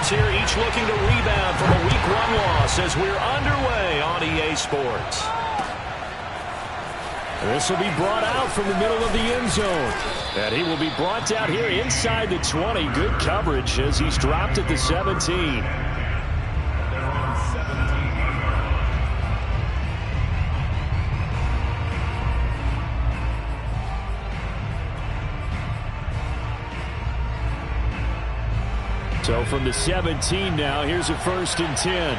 teams here, each looking to rebound from a Week 1 loss as we're underway on EA Sports. This will be brought out from the middle of the end zone. And he will be brought down here inside the 20. Good coverage as he's dropped at the 17. So from the 17 now, here's a 1st and 10.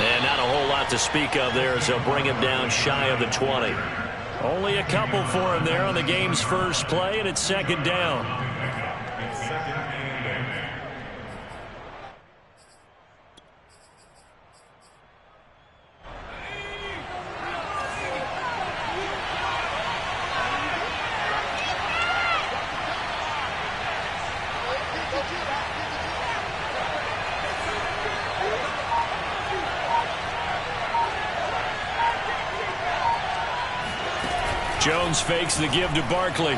And not a whole lot to speak of there as they'll bring him down shy of the 20. Only a couple for him there on the game's first play, and it's 2nd down. Jones fakes the give to Barkley.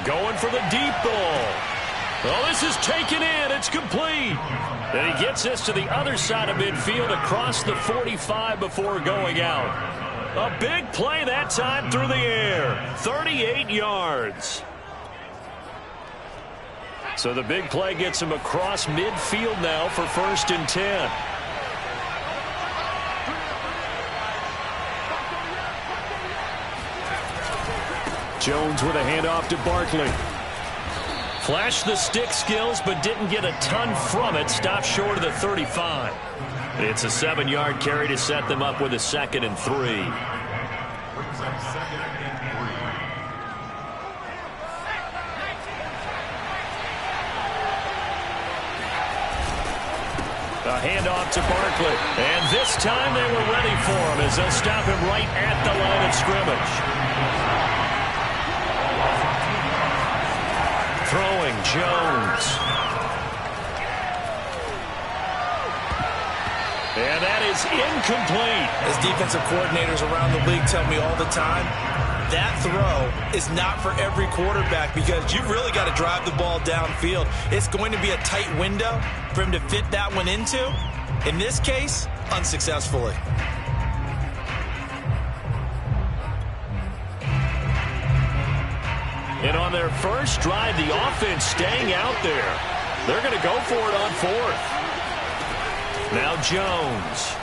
Going for the deep ball. Oh, this is taken in. It's complete. And he gets this to the other side of midfield across the 45 before going out. A big play that time through the air. 38 yards. So the big play gets him across midfield now for 1st and 10. Jones with a handoff to Barkley. Flashed the stick skills, but didn't get a ton from it. Stopped short of the 35. It's a 7-yard carry to set them up with a 2nd and 3. A handoff to Barkley. And this time they were ready for him as they'll stop him right at the line of scrimmage. Throwing Jones. And that is incomplete. As defensive coordinators around the league tell me all the time, that throw is not for every quarterback because you've really got to drive the ball downfield. It's going to be a tight window for him to fit that one into. In this case, unsuccessfully. And on their first drive, the offense staying out there. They're going to go for it on 4th. Now Jones.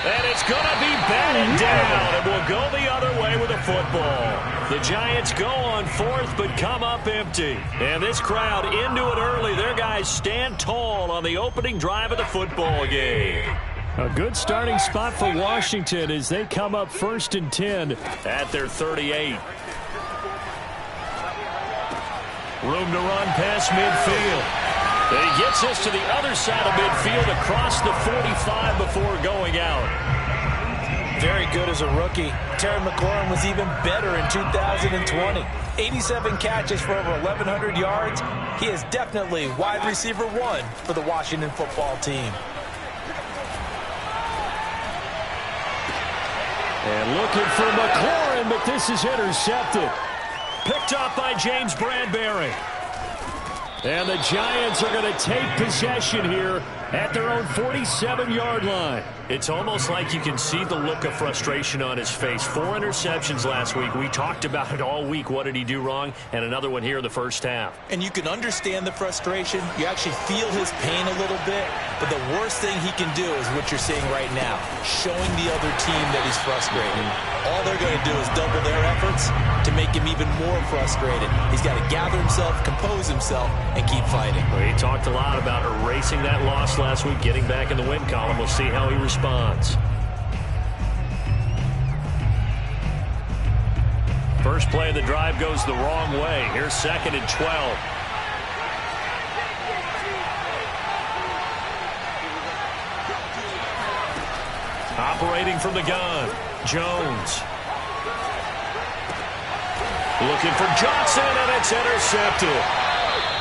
And it's going to be batted down, and we'll go the other way with a football. The Giants go on 4th, but come up empty. And this crowd into it early. Their guys stand tall on the opening drive of the football game. A good starting spot for Washington as they come up 1st and 10 at their 38. Room to run past midfield. And he gets this to the other side of midfield across the 45 before going out. Very good as a rookie. Terry McLaurin was even better in 2020. 87 catches for over 1,100 yards. He is definitely wide receiver 1 for the Washington football team. And looking for McLaurin, but this is intercepted. Picked up by James Bradbury. And the Giants are going to take possession here at their own 47-yard line. It's almost like you can see the look of frustration on his face. 4 interceptions last week. We talked about it all week. What did he do wrong? And another one here in the first half. And you can understand the frustration. You actually feel his pain a little bit. But the worst thing he can do is what you're seeing right now, showing the other team that he's frustrated. All they're going to do is double their efforts to make him even more frustrated. He's got to gather himself, compose himself, and keep fighting. Well, he talked a lot about erasing that loss last week, getting back in the win column. We'll see how he responds. First play of the drive goes the wrong way. Here's 2nd and 12. Operating from the gun, Jones. Looking for Johnson, and it's intercepted.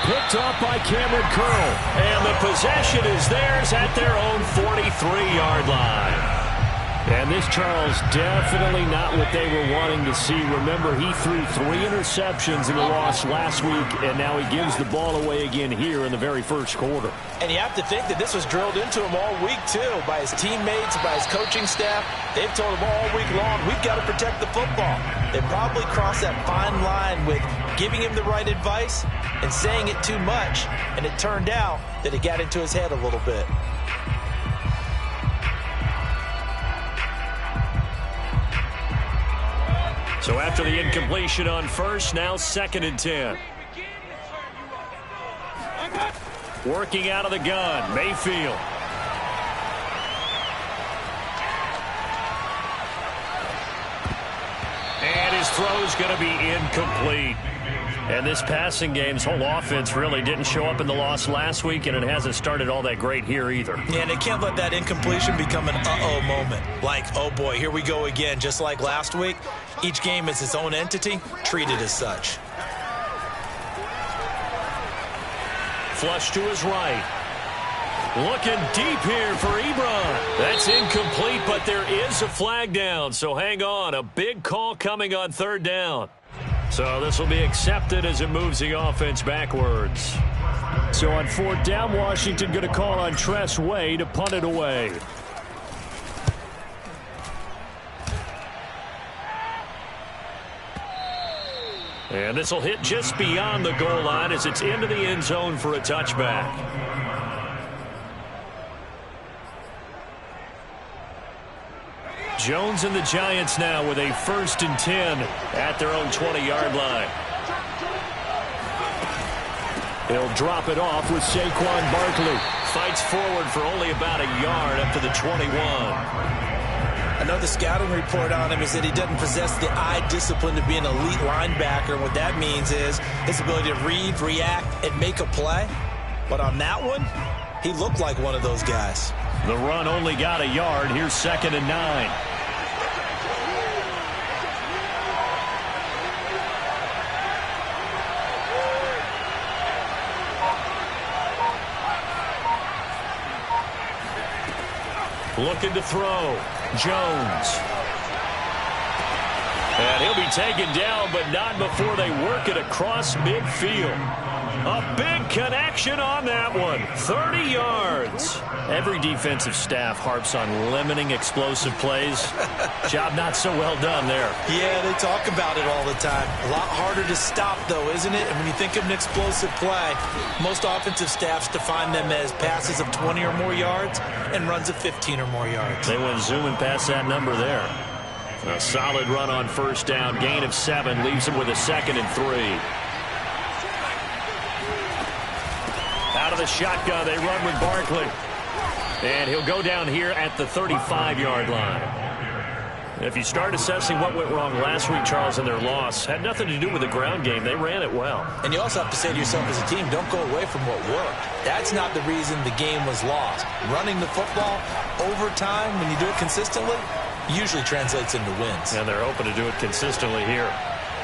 Picked off by Cameron Curl. And the possession is theirs at their own 43-yard line. And this, Charles, definitely not what they were wanting to see. Remember, he threw 3 interceptions in the loss last week, and now he gives the ball away again here in the very first quarter. And you have to think that this was drilled into him all week, too, by his teammates, by his coaching staff. They've told him all week long, we've got to protect the football. They probably crossed that fine line with giving him the right advice and saying it too much, and it turned out that it got into his head a little bit. So after the incompletion on first, now 2nd and 10. Working out of the gun, Mayfield. And his throw's going to be incomplete. And this passing game's whole offense really didn't show up in the loss last week, and it hasn't started all that great here either. Yeah, and they can't let that incompletion become an uh-oh moment. Like, oh boy, here we go again, just like last week. Each game is its own entity, treated as such. Flush to his right. Looking deep here for Ebron. That's incomplete, but there is a flag down, so hang on. A big call coming on 3rd down. So this will be accepted as it moves the offense backwards. So on 4th down, Washington going to call on Tress Way to punt it away. And this will hit just beyond the goal line as it's into the end zone for a touchback. Jones and the Giants now with a 1st and 10 at their own 20-yard line. He'll drop it off with Saquon Barkley. Fights forward for only about a yard up to the 21. I know the scouting report on him is that he doesn't possess the eye discipline to be an elite linebacker. And what that means is his ability to read, react, and make a play. But on that one, he looked like one of those guys. The run only got a yard. Here's 2nd and 9. Looking to throw. Jones. And he'll be taken down, but not before they work it across midfield. A big connection on that one. 30 yards. Every defensive staff harps on limiting explosive plays. Job not so well done there. Yeah, they talk about it all the time. A lot harder to stop, though, isn't it? And when you think of an explosive play, most offensive staffs define them as passes of 20 or more yards and runs of 15 or more yards. They went zooming past that number there. A solid run on 1st down. Gain of 7 leaves them with a 2nd and 3. Out of the shotgun, they run with Barkley. And he'll go down here at the 35-yard line. If you start assessing what went wrong last week, Charles, in their loss, had nothing to do with the ground game. They ran it well. And you also have to say to yourself as a team, don't go away from what worked. That's not the reason the game was lost. Running the football over time, when you do it consistently, usually translates into wins. And they're hoping to do it consistently here.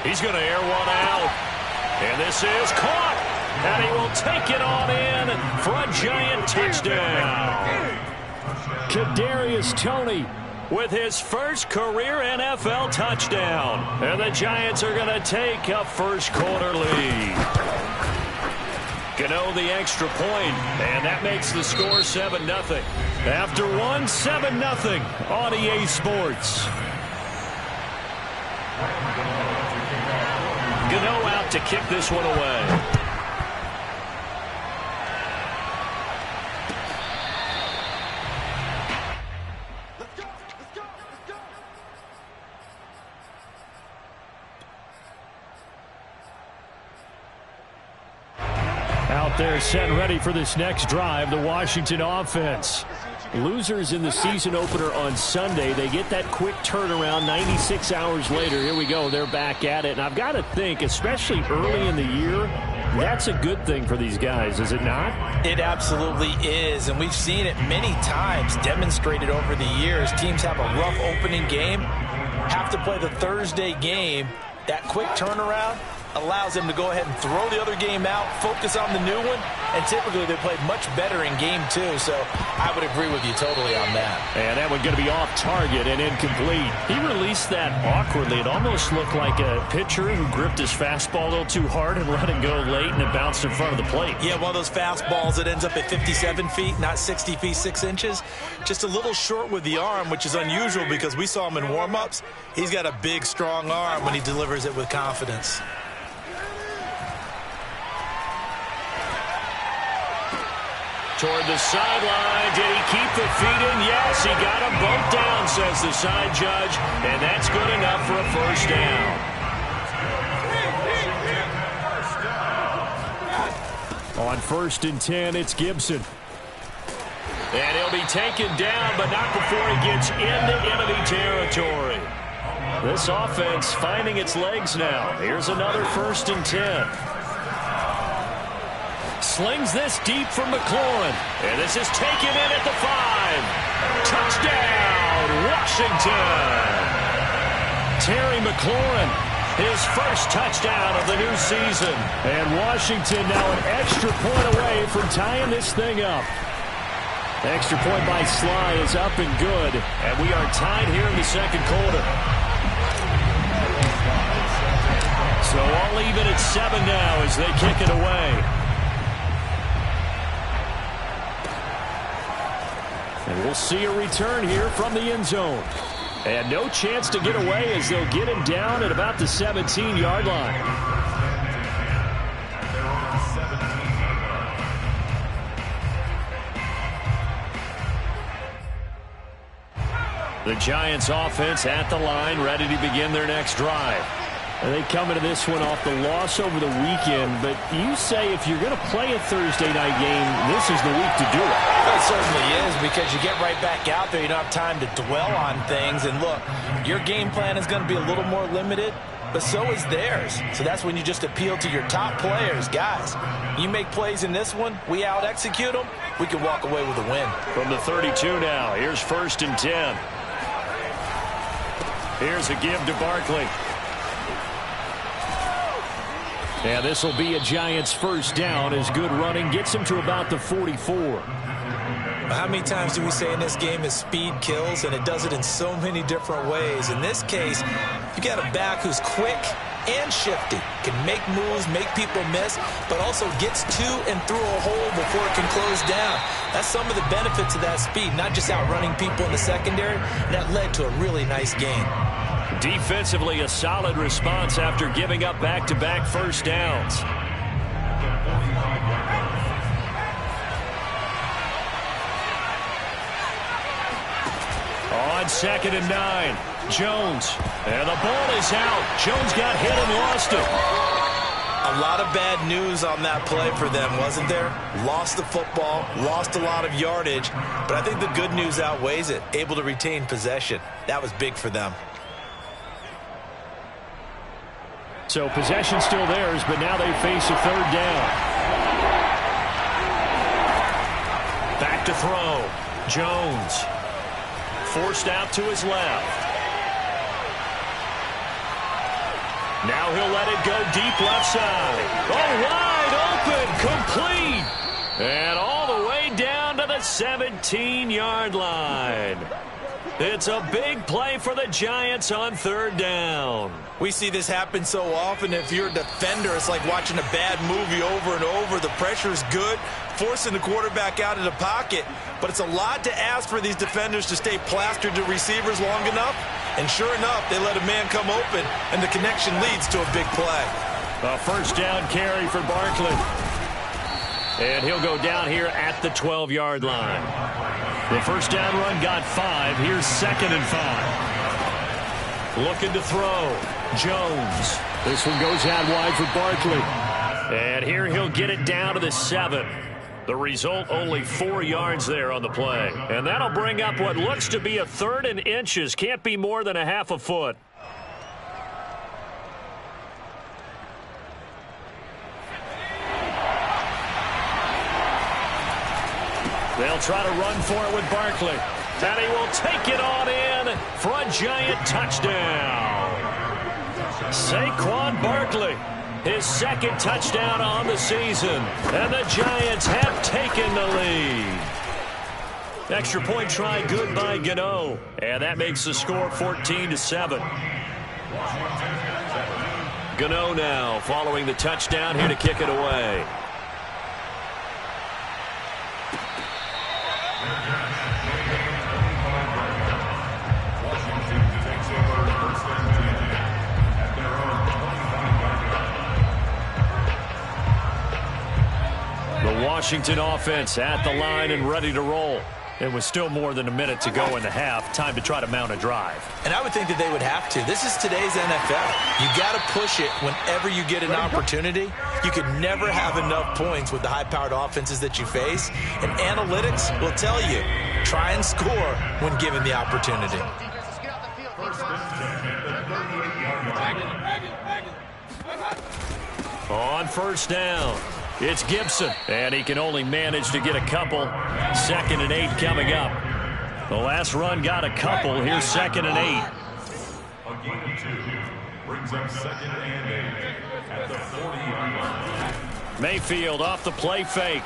He's going to air one out. And this is caught. And he will take it on in for a Giant touchdown. Kadarius Toney with his first career NFL touchdown. And the Giants are going to take a first quarter lead. Gano the extra point, and that makes the score 7-0. After one, 7-0 on EA Sports. Gano out to kick this one away. They're set and ready for this next drive, the Washington offense. Losers in the season opener on Sunday. They get that quick turnaround 96 hours later. Here we go. They're back at it. And I've got to think, especially early in the year, that's a good thing for these guys, is it not? It absolutely is. And we've seen it many times demonstrated over the years. Teams have a rough opening game, have to play the Thursday game. That quick turnaround allows them to go ahead and throw the other game out, focus on the new one, and typically they played much better in game 2, so I would agree with you totally on that. And that one going to be off target and incomplete. He released that awkwardly. It almost looked like a pitcher who gripped his fastball a little too hard and let it go late, and it bounced in front of the plate. Yeah, one of those fastballs that ends up at 57 feet, not 60 feet, 6 inches. Just a little short with the arm, which is unusual because we saw him in warm-ups. He's got a big, strong arm when he delivers it with confidence. Toward the sideline. Did he keep the feet in? Yes, he got them both down, says the side judge. And that's good enough for a first down. On 1st and 10, it's Gibson. And he'll be taken down, but not before he gets into enemy territory. This offense finding its legs now. Here's another 1st and 10. Slings this deep from McLaurin. And this is taken in at the 5. Touchdown, Washington. Terry McLaurin, his first touchdown of the new season. And Washington now an extra point away from tying this thing up. Extra point by Sly is up and good. And we are tied here in the second quarter. So all even at 7 now as they kick it away. And we'll see a return here from the end zone. And no chance to get away as they'll get him down at about the 17-yard line. The Giants offense at the line, ready to begin their next drive. And they come into this one off the loss over the weekend, but you say if you're going to play a Thursday night game, this is the week to do it. It certainly is, because you get right back out there. You don't have time to dwell on things. And look, your game plan is going to be a little more limited, but so is theirs. So that's when you just appeal to your top players. Guys, you make plays in this one, we out-execute them, we can walk away with a win. From the 32 now, here's 1st and 10. Here's a give to Barkley. And this will be a Giants first down as good running gets him to about the 44. How many times do we say in this game is speed kills, and it does it in so many different ways. In this case, you got a back who's quick and shifty, can make moves, make people miss, but also gets to and through a hole before it can close down. That's some of the benefits of that speed, not just outrunning people in the secondary. That led to a really nice game. Defensively, a solid response after giving up back-to-back first downs. On 2nd and 9, Jones. And the ball is out. Jones got hit and lost it. A lot of bad news on that play for them, wasn't there? Lost the football, lost a lot of yardage, but I think the good news outweighs it. Able to retain possession. That was big for them. So possession still theirs, but now they face a 3rd down. Back to throw. Jones. Forced out to his left. Now he'll let it go deep left side. Oh, wide open, complete. And all the way down to the 17-yard line. It's a big play for the Giants on 3rd down. We see this happen so often. If you're a defender, it's like watching a bad movie over and over. The pressure is good, forcing the quarterback out of the pocket. But it's a lot to ask for these defenders to stay plastered to receivers long enough. And sure enough, they let a man come open, and the connection leads to a big play. A first down carry for Barkley. And he'll go down here at the 12-yard line. The first down run got 5. Here's 2nd and 5. Looking to throw. Jones. This one goes out wide for Barkley. And here he'll get it down to the 7. The result, only 4 yards there on the play. And that'll bring up what looks to be a 3rd and inches. Can't be more than a half a foot. They'll try to run for it with Barkley. And he will take it on in for a Giant touchdown. Saquon Barkley. his second touchdown on the season. And the Giants have taken the lead. Extra point try good by Gano. And that makes the score 14-7. Gano now following the touchdown here to kick it away. The Washington offense at the line and ready to roll. It was still more than a minute to go in the half. Time to try to mount a drive. And I would think that they would have to. This is today's NFL. You got to push it whenever you get an opportunity. You could never have enough points with the high-powered offenses that you face. And analytics will tell you, try and score when given the opportunity. On first down, it's Gibson, and he can only manage to get a couple. 2nd and 8 coming up. The last run got a couple. Here's 2nd and 8. A gain of 2 brings up 2nd and 8 at the 40-yard line. Mayfield off the play fake.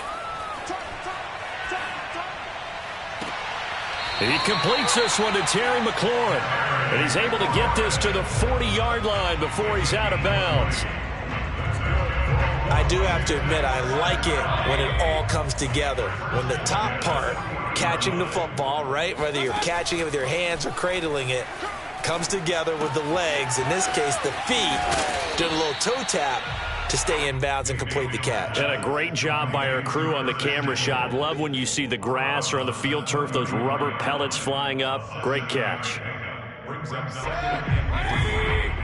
He completes this one to Terry McLaurin, and he's able to get this to the 40-yard line before he's out of bounds. I do have to admit, I like it when it all comes together. When the top part, catching the football, right, whether you're catching it with your hands or cradling it, comes together with the legs, in this case the feet, did a little toe tap to stay in bounds and complete the catch. And a great job by our crew on the camera shot. Love when you see the grass or on the field turf, those rubber pellets flying up. Great catch. Brings up 2nd and 8.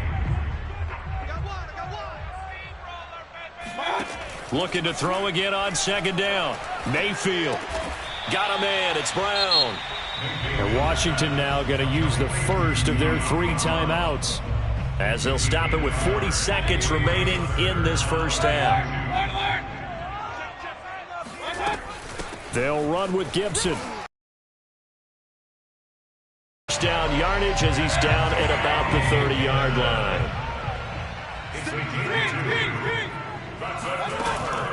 Looking to throw again on 2nd down. Mayfield. Got a man. It's Brown. And Washington now going to use the first of their 3 timeouts, as they'll stop it with 40 seconds remaining in this first half. They'll run with Gibson. Down yardage as he's down at about the 30-yard line.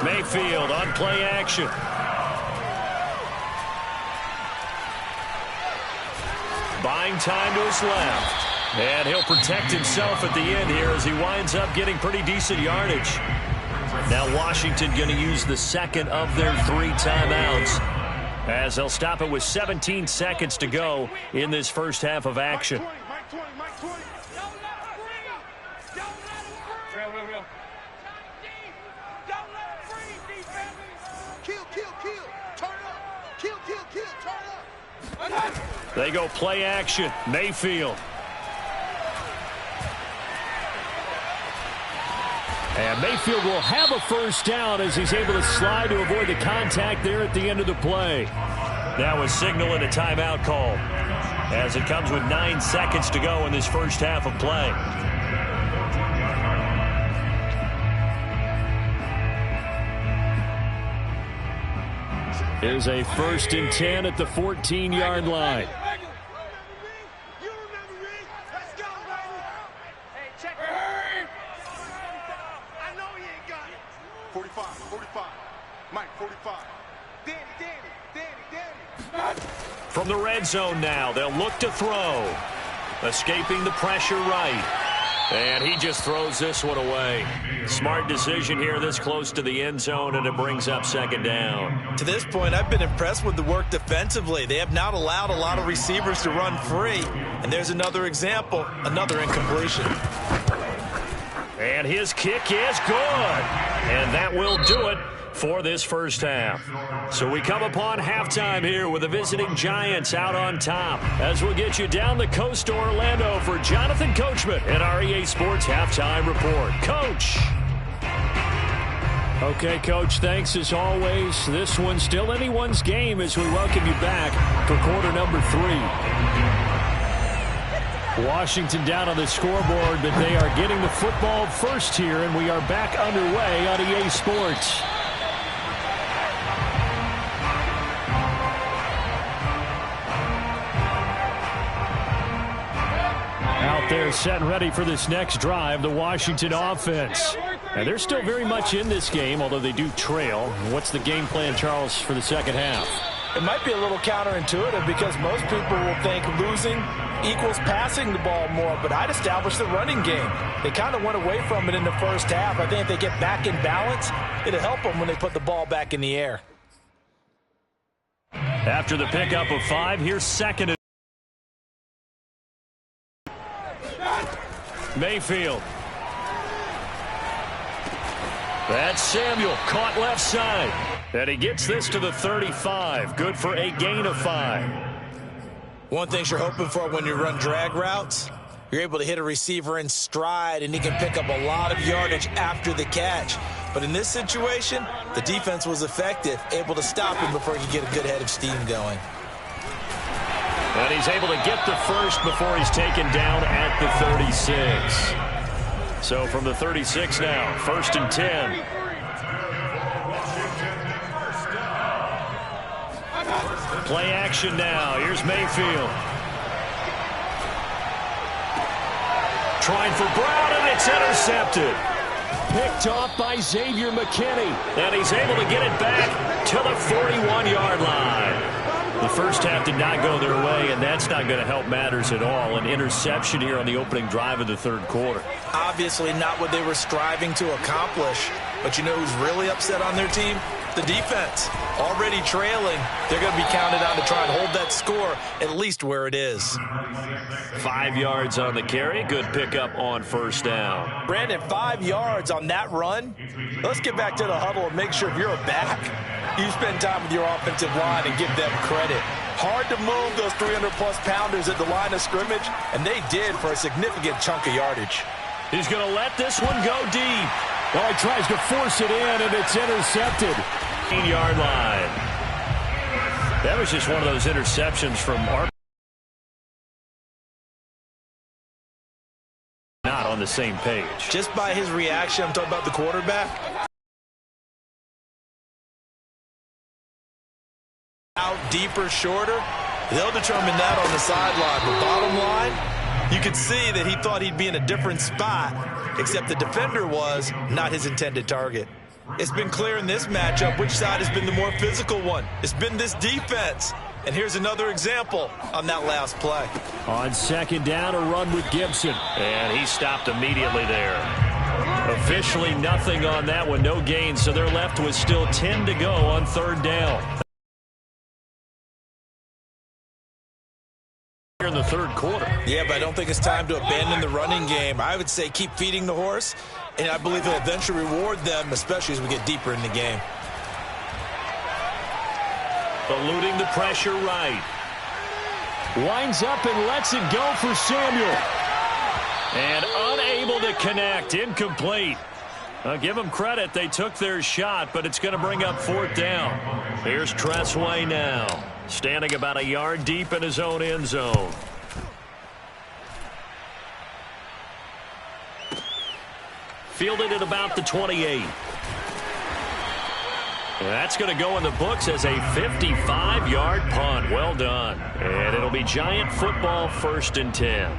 Mayfield on play action. Buying time to his left. And he'll protect himself at the end here as he winds up getting pretty decent yardage. Now Washington going to use the second of their 3 timeouts, as they'll stop it with 17 seconds to go in this first half of action. They go play action. Mayfield. And Mayfield will have a first down as he's able to slide to avoid the contact there at the end of the play. That was signaling a timeout call, as it comes with 9 seconds to go in this first half of play. Here's a 1st and 10 at the 14-yard line. From the red zone now, they'll look to throw. Escaping the pressure right. And he just throws this one away. Smart decision here this close to the end zone, and it brings up 2nd down. To this point, I've been impressed with the work defensively. They have not allowed a lot of receivers to run free. And there's another example, another incompletion. And his kick is good. And that will do it for this first half. So we come upon halftime here with the visiting Giants out on top, as we'll get you down the coast to Orlando for Jonathan Coachman and our EA Sports Halftime Report. Coach. Okay, Coach, thanks as always. This one's still anyone's game as we welcome you back for quarter number 3. Washington down on the scoreboard, but they are getting the football first here, and we are back underway on EA Sports. Out there set and ready for this next drive, the Washington offense. And they're still very much in this game, although they do trail. What's the game plan, Charles, for the second half? It might be a little counterintuitive because most people will think losing equals passing the ball more, but I'd establish the running game. They kind of went away from it in the first half. I think if they get back in balance, it'll help them when they put the ball back in the air. After the pickup of 5, here's second and Mayfield. That's Samuel, caught left side. And he gets this to the 35. Good for a gain of 5. One thing you're hoping for when you run drag routes, you're able to hit a receiver in stride, and he can pick up a lot of yardage after the catch. But in this situation, the defense was effective, able to stop him before he could get a good head of steam going. And he's able to get the first before he's taken down at the 36. So from the 36 now, 1st and 10. Play action now. Here's Mayfield. Trying for Brown, and it's intercepted. Picked off by Xavier McKinney. And he's able to get it back to the 41-yard line. The first half did not go their way, and that's not going to help matters at all. An interception here on the opening drive of the third quarter. Obviously not what they were striving to accomplish. But you know who's really upset on their team? The defense. Already trailing. They're going to be counted on to try and hold that score at least where it is. 5 yards on the carry. Good pickup on first down. Brandon, 5 yards on that run. Let's get back to the huddle and make sure if you're a back, you spend time with your offensive line and give them credit. Hard to move those 300-plus pounders at the line of scrimmage, and they did for a significant chunk of yardage. He's going to let this one go deep. Well, he tries to force it in, and it's intercepted. 8-yard line. That was just one of those interceptions from our. Not on the same page. Just by his reaction, I'm talking about the quarterback. Out deeper, shorter, they'll determine that on the sideline. The bottom line, you could see that he thought he'd be in a different spot, except the defender was not his intended target. It's been clear in this matchup which side has been the more physical one. It's been this defense. And here's another example on that last play. On second down, a run with Gibson. And he stopped immediately there. Officially nothing on that one, no gain, so they're left with still 10 to go on third down. In the third quarter. Yeah, but I don't think it's time to abandon the running game. I would say keep feeding the horse, and I believe he'll eventually reward them, especially as we get deeper in the game. Eluding the pressure right. Winds up and lets it go for Samuel. And unable to connect. Incomplete. I'll give them credit. They took their shot, but it's going to bring up fourth down. Here's Tressway now. Standing about a yard deep in his own end zone. Fielded at about the 28. That's going to go in the books as a 55-yard punt. Well done. And it'll be Giant football, 1st and 10.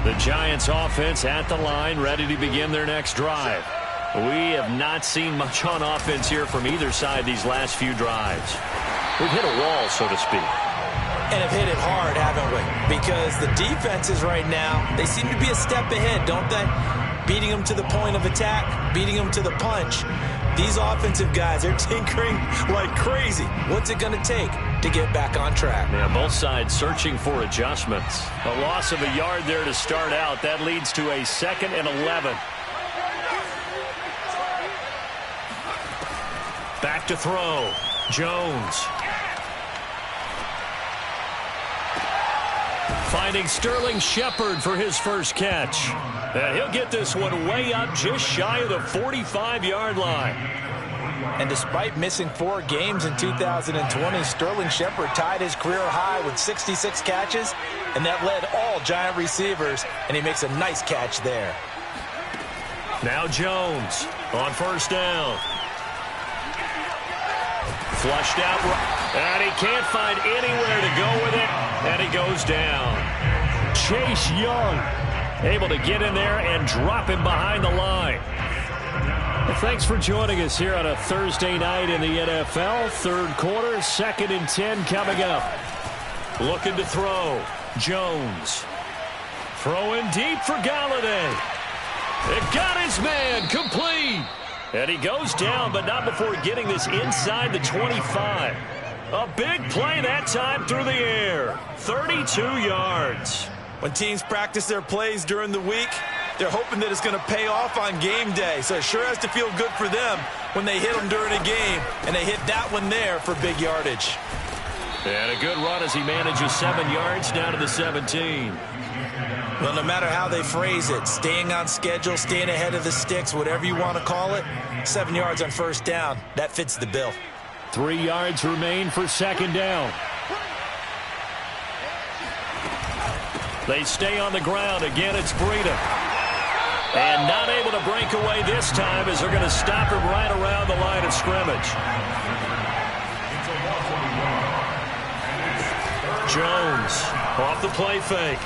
The Giants offense at the line, ready to begin their next drive. We have not seen much on offense here from either side these last few drives. We've hit a wall, so to speak. And have hit it hard, haven't we? Because the defenses right now, they seem to be a step ahead, don't they? Beating them to the point of attack, beating them to the punch. These offensive guys, they're tinkering like crazy. What's it going to take to get back on track? Yeah, both sides searching for adjustments. A loss of a yard there to start out. That leads to a 2nd and 11. Back to throw. Jones. Finding Sterling Shepard for his first catch. And he'll get this one way up just shy of the 45-yard line. And despite missing 4 games in 2020, Sterling Shepard tied his career high with 66 catches, and that led all Giant receivers, and he makes a nice catch there. Now Jones on first down. Flushed out, and he can't find anywhere to go with it, and he goes down. Chase Young able to get in there and drop him behind the line. Well, thanks for joining us here on a Thursday night in the NFL. Third quarter, 2nd and 10 coming up. Looking to throw. Jones. Throwing deep for Galladay. It got his man complete. And he goes down, but not before getting this inside the 25. A big play that time through the air. 32 yards. When teams practice their plays during the week, they're hoping that it's going to pay off on game day. So it sure has to feel good for them when they hit them during a game, and they hit that one there for big yardage. And a good run as he manages 7 yards down to the 17. Well, no matter how they phrase it, staying on schedule, staying ahead of the sticks, whatever you want to call it, 7 yards on first down, that fits the bill. 3 yards remain for 2nd down. They stay on the ground. Again, it's Breida. And not able to break away this time as they're going to stop him right around the line of scrimmage. Jones off the play fake.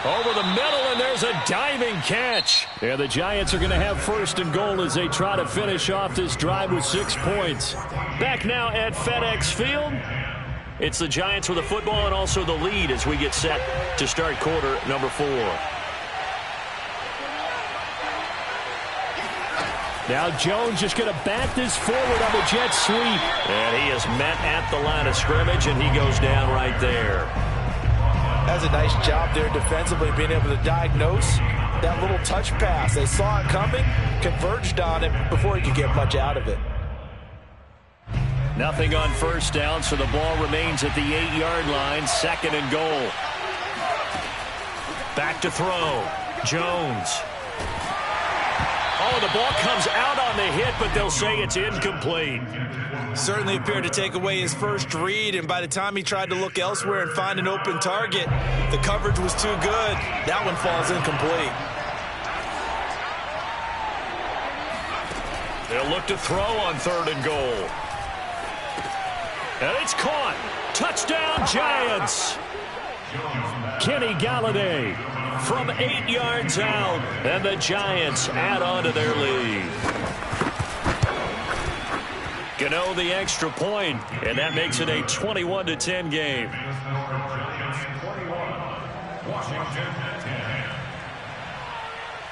Over the middle, and there's a diving catch. And the Giants are going to have 1st and goal as they try to finish off this drive with 6 points. Back now at FedEx Field. It's the Giants with the football and also the lead as we get set to start quarter number 4. Now Jones just going to bat this forward on the jet sweep. And he is met at the line of scrimmage, and he goes down right there. That's a nice job there defensively, being able to diagnose that little touch pass. They saw it coming, converged on it before he could get much out of it. Nothing on first down, so the ball remains at the 8-yard line. 2nd and goal. Back to throw. Jones. Oh, the ball comes out on the hit, but they'll say it's incomplete. Certainly appeared to take away his first read, and by the time he tried to look elsewhere and find an open target, the coverage was too good. That one falls incomplete. They'll look to throw on 3rd and goal. And it's caught. Touchdown, Giants. Kenny Galladay from 8 yards out, and the Giants add on to their lead. Gano the extra point, and that makes it a 21-10 game.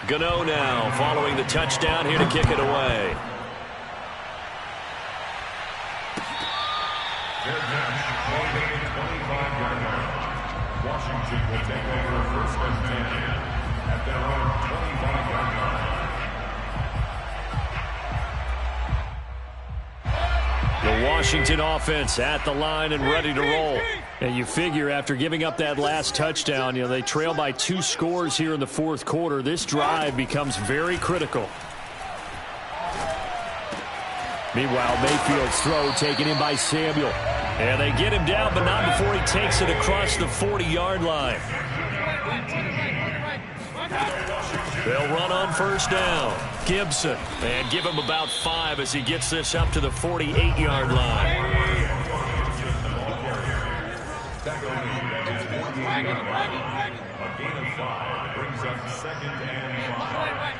Gano now following the touchdown here to kick it away. Washington will take over 1st and 10 at their own 25-yard line. The Washington offense at the line and ready to roll. And you figure after giving up that last touchdown, they trail by 2 scores here in the 4th quarter. This drive becomes very critical. Meanwhile, Mayfield's throw taken in by Samuel. And they get him down, but not before he takes it across the 40-yard line. They'll run on first down. Gibson. And give him about 5 as he gets this up to the 48-yard line. A gain of 5 brings up 2nd and 5.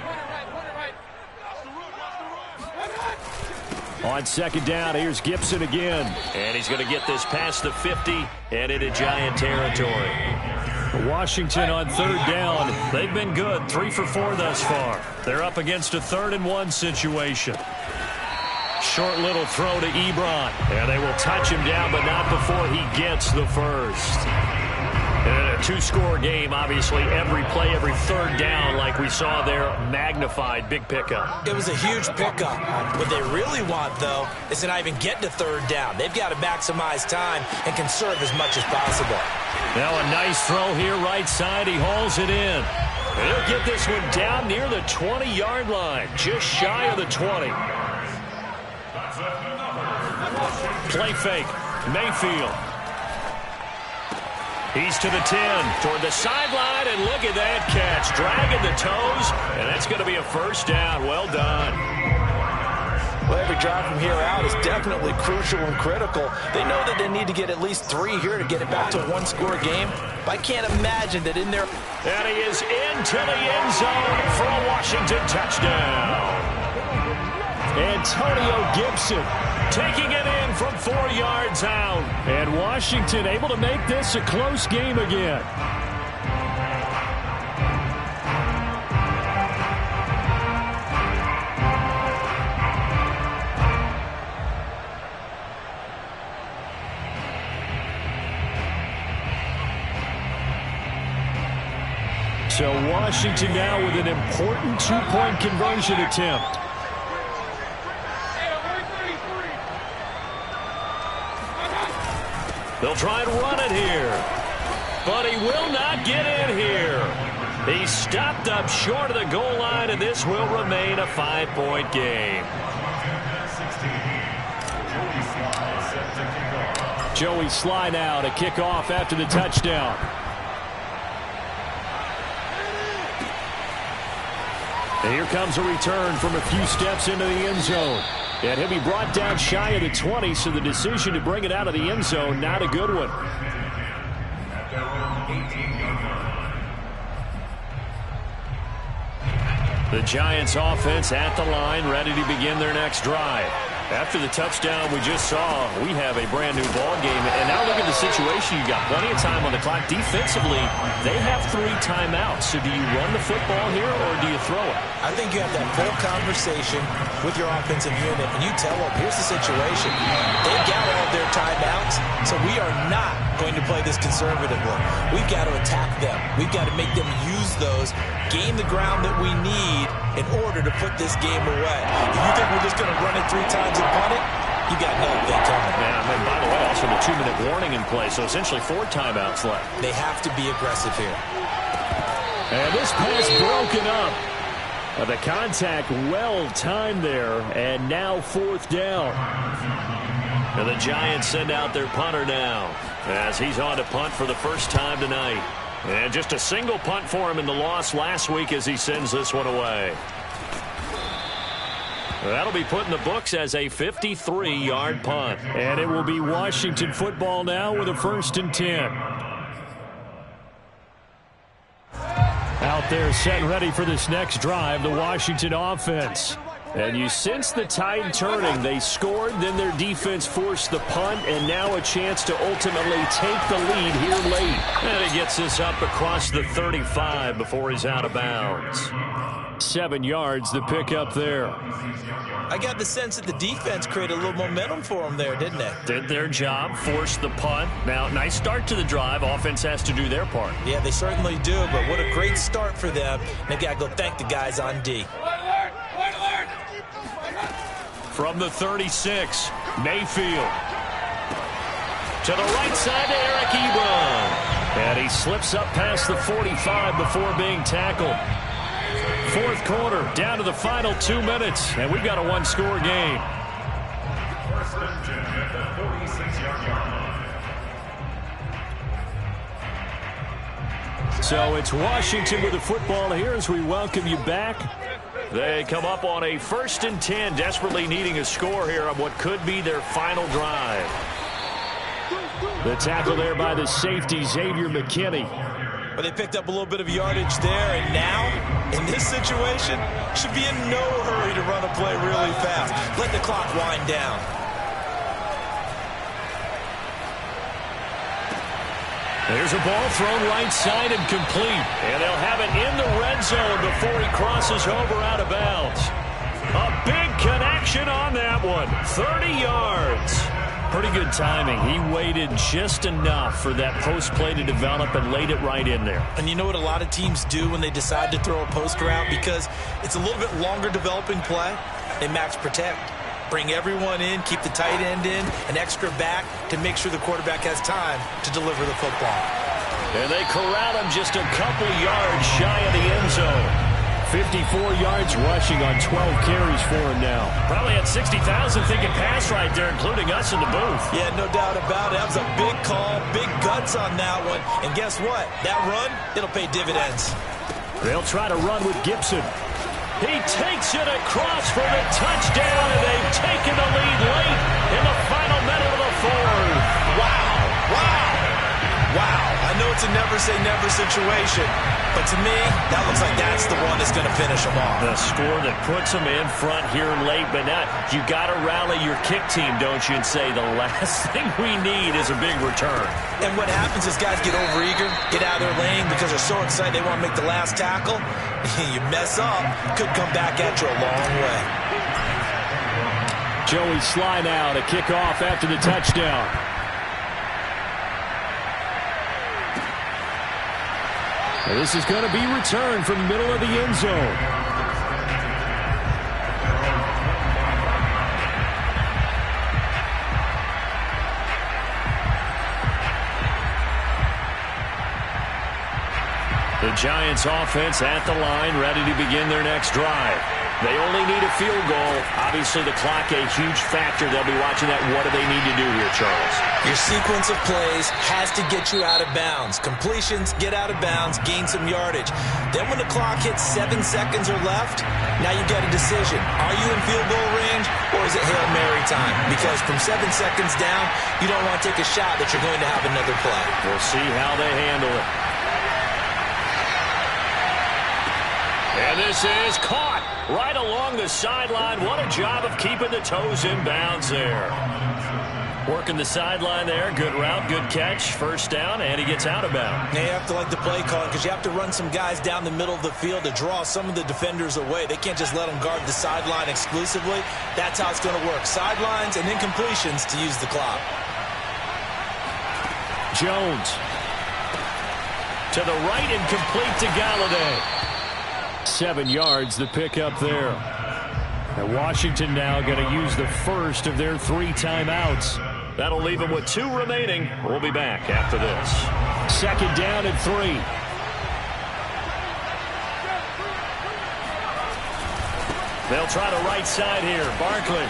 On 2nd down, here's Gibson again. And he's going to get this past the 50 and into Giant territory. Washington on 3rd down. They've been good. 3 for 4 thus far. They're up against a 3rd and 1 situation. Short little throw to Ebron. And they will touch him down, but not before he gets the first. And a 2-score game, obviously, every play, every 3rd down, like we saw there, magnified, big pickup. It was a huge pickup. What they really want, though, is to not even get to 3rd down. They've got to maximize time and conserve as much as possible. Now a nice throw here, right side. He hauls it in. He'll get this one down near the 20-yard line, just shy of the 20. Play fake, Mayfield. He's to the 10, toward the sideline, and look at that catch. Dragging the toes, and that's going to be a first down. Well done. Well, every drive from here out is definitely crucial and critical. They know that they need to get at least 3 here to get it back to a one-score game. But I can't imagine that in there. And he is into the end zone for a Washington touchdown. Antonio Gibson taking it in from 4 yards out. And Washington able to make this a close game again. So Washington now with an important 2-point conversion attempt. They'll try and run it here, but he will not get in here. He's stopped up short of the goal line, and this will remain a 5-point game. Joey Slye now to kick off after the touchdown. And here comes a return from a few steps into the end zone. And he'll be brought down shy of the 20, so the decision to bring it out of the end zone, not a good one. The Giants offense at the line, ready to begin their next drive. After the touchdown we just saw, we have a brand new ball game. And now look at the situation. You got plenty of time on the clock. Defensively, they have 3 timeouts. So do you run the football here or do you throw it? I think you have that full conversation with your offensive unit, and you tell them, here's the situation. They've got all of their timeouts, so we are not going to play this conservatively. We've got to attack them. We've got to make them use those, gain the ground that we need in order to put this game away. If you think we're just going to run it 3 times and punt it, you got another thing coming. Yeah, and by the way, also the 2-minute warning in play, so essentially 4 timeouts left. They have to be aggressive here. And this pass broken up. The contact well timed there, and now 4th down. And the Giants send out their punter now as he's on to punt for the first time tonight. And just a single punt for him in the loss last week as he sends this one away. That'll be put in the books as a 53-yard punt. And it will be Washington football now with a 1st and 10. Out there set and ready for this next drive, the Washington offense. And you sense the tide turning. They scored, then their defense forced the punt, and now a chance to ultimately take the lead here late. And he gets this up across the 35 before he's out of bounds. 7 yards, the pickup there. I got the sense that the defense created a little momentum for them there, didn't they? Did their job, forced the punt. Now, nice start to the drive. Offense has to do their part. Yeah, they certainly do, but what a great start for them. They got to go thank the guys on D. From the 36, Mayfield. To the right side to Eric Ebron. And he slips up past the 45 before being tackled. 4th quarter, down to the final 2 minutes, and we've got a 1-score game. So it's Washington with the football here as we welcome you back. They come up on a 1st and 10, desperately needing a score here on what could be their final drive. The tackle there by the safety, Xavier McKinney. But they picked up a little bit of yardage there, and now, in this situation, should be in no hurry to run a play really fast. Let the clock wind down. There's a ball thrown right side and complete. And they'll have it in the red zone before he crosses over out of bounds. A big connection on that one. 30 yards. Pretty good timing. He waited just enough for that post play to develop and laid it right in there. And you know what a lot of teams do when they decide to throw a post route? Because it's a little bit longer developing play. They max protect. Bring everyone in, keep the tight end in, an extra back to make sure the quarterback has time to deliver the football. And they corral him just a couple yards shy of the end zone. 54 yards rushing on 12 carries for him now. Probably had 60,000 thinking pass right there, including us in the booth. Yeah, no doubt about it. That was a big call, big guts on that one. And guess what? That run, it'll pay dividends. They'll try to run with Gibson. He takes it across for the touchdown, and they've taken the lead late in the final minute of the fourth. Wow. I know it's a never-say-never situation, but to me, that looks like that's the one that's going to finish them off. The score that puts them in front here late, but now you got to rally your kick team, don't you, and say the last thing we need is a big return. And what happens is guys get overeager, get out of their lane because they're so excited they want to make the last tackle. You mess up, could come back at you a long way. Joey Slye now to kick off after the touchdown. This is going to be returned from the middle of the end zone. The Giants offense at the line, ready to begin their next drive. They only need a field goal. Obviously, the clock a huge factor. They'll be watching that. What do they need to do here, Charles? Your sequence of plays has to get you out of bounds. Completions, get out of bounds, gain some yardage. Then when the clock hits 7 seconds or left, now you've got a decision. Are you in field goal range, or is it Hail Mary time? Because from 7 seconds down, you don't want to take a shot that you're going to have another play. We'll see how they handle it. And this is caught right along the sideline. What a job of keeping the toes in bounds there. Working the sideline there. Good route, good catch. First down, and he gets out of bounds. Now you have to like the play calling because you have to run some guys down the middle of the field to draw some of the defenders away. They can't just let them guard the sideline exclusively. That's how it's going to work. Sidelines and incompletions to use the clock. Jones to the right and complete to Galladay. 7 yards, the pickup there. And Washington now going to use the first of their 3 timeouts. That'll leave them with 2 remaining. We'll be back after this. Second down and 3. They'll try the right side here. Barkley.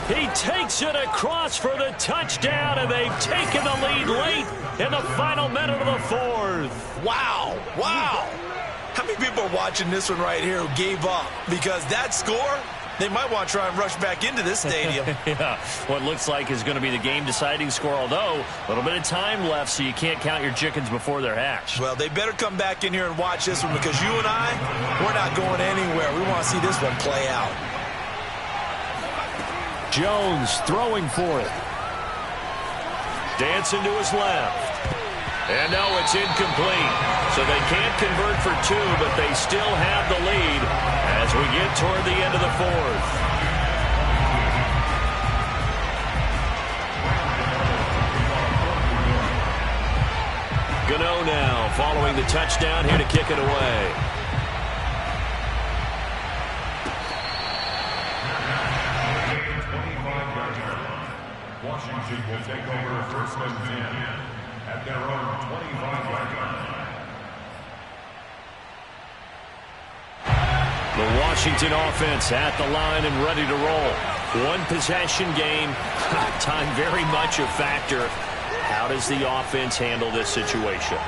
He takes it across for the touchdown, and they've taken the lead late in the final minute of the fourth. Wow. How many people are watching this one right here who gave up? Because that score, they might want to try and rush back into this stadium. Yeah, what looks like is going to be the game-deciding score, although a little bit of time left, so you can't count your chickens before they're hatched. Well, they better come back in here and watch this one because you and I, we're not going anywhere. We want to see this one play out. Jones throwing for it. Dancing to his left. And no, it's incomplete. So they can't convert for 2, but they still have the lead as we get toward the end of the fourth. Gano now following the touchdown here to kick it away. Washington will take over first and 10 at their own 25-yard line. The Washington offense at the line and ready to roll. 1 possession game. Time very much a factor. How does the offense handle this situation?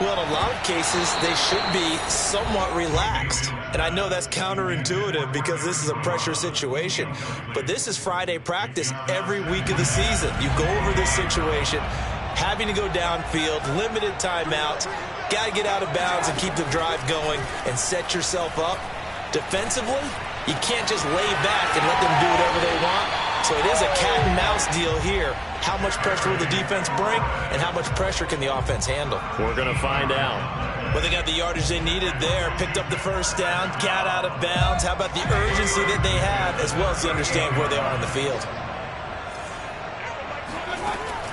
Well, in a lot of cases, they should be somewhat relaxed. And I know that's counterintuitive because this is a pressure situation. But this is Friday practice every week of the season. You go over this situation, having to go downfield, limited timeouts, got to get out of bounds and keep the drive going and set yourself up. Defensively, you can't just lay back and let them do whatever they want. So it is a cat and mouse deal here. How much pressure will the defense bring, and how much pressure can the offense handle? We're going to find out. Well, they got the yardage they needed there, picked up the first down, got out of bounds. How about the urgency that they have, as well as to understand where they are on the field?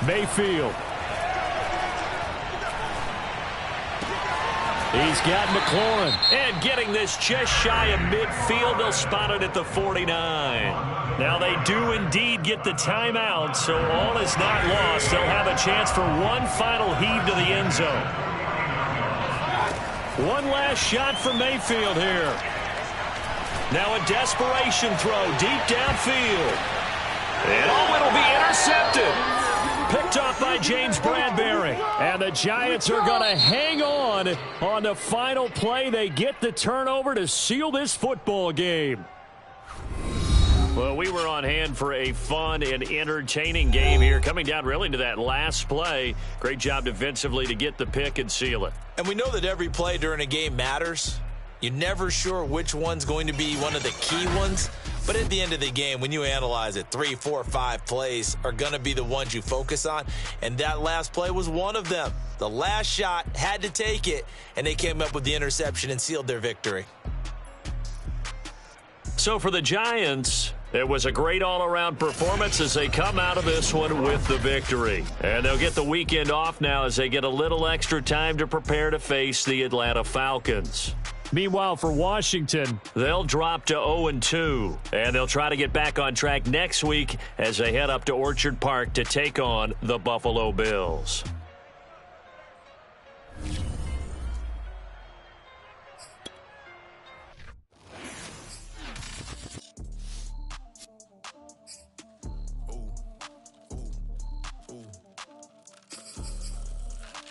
Mayfield. He's got McLaurin. And getting this just shy of midfield, they'll spot it at the 49. Now they do indeed get the timeout, so all is not lost. They'll have a chance for one final heave to the end zone. One last shot for Mayfield here. Now a desperation throw deep downfield. And it'll be intercepted. Picked off by James Bradberry. And the Giants are going to hang on the final play. They get the turnover to seal this football game. Well, we were on hand for a fun and entertaining game here, coming down really to that last play. Great job defensively to get the pick and seal it. And we know that every play during a game matters. You're never sure which one's going to be one of the key ones. But at the end of the game, when you analyze it, 3, 4, 5 plays are going to be the ones you focus on. And that last play was one of them. The last shot had to take it, and they came up with the interception and sealed their victory. So for the Giants, it was a great all-around performance as they come out of this one with the victory. And they'll get the weekend off now as they get a little extra time to prepare to face the Atlanta Falcons. Meanwhile, for Washington, they'll drop to 0-2, and they'll try to get back on track next week as they head up to Orchard Park to take on the Buffalo Bills.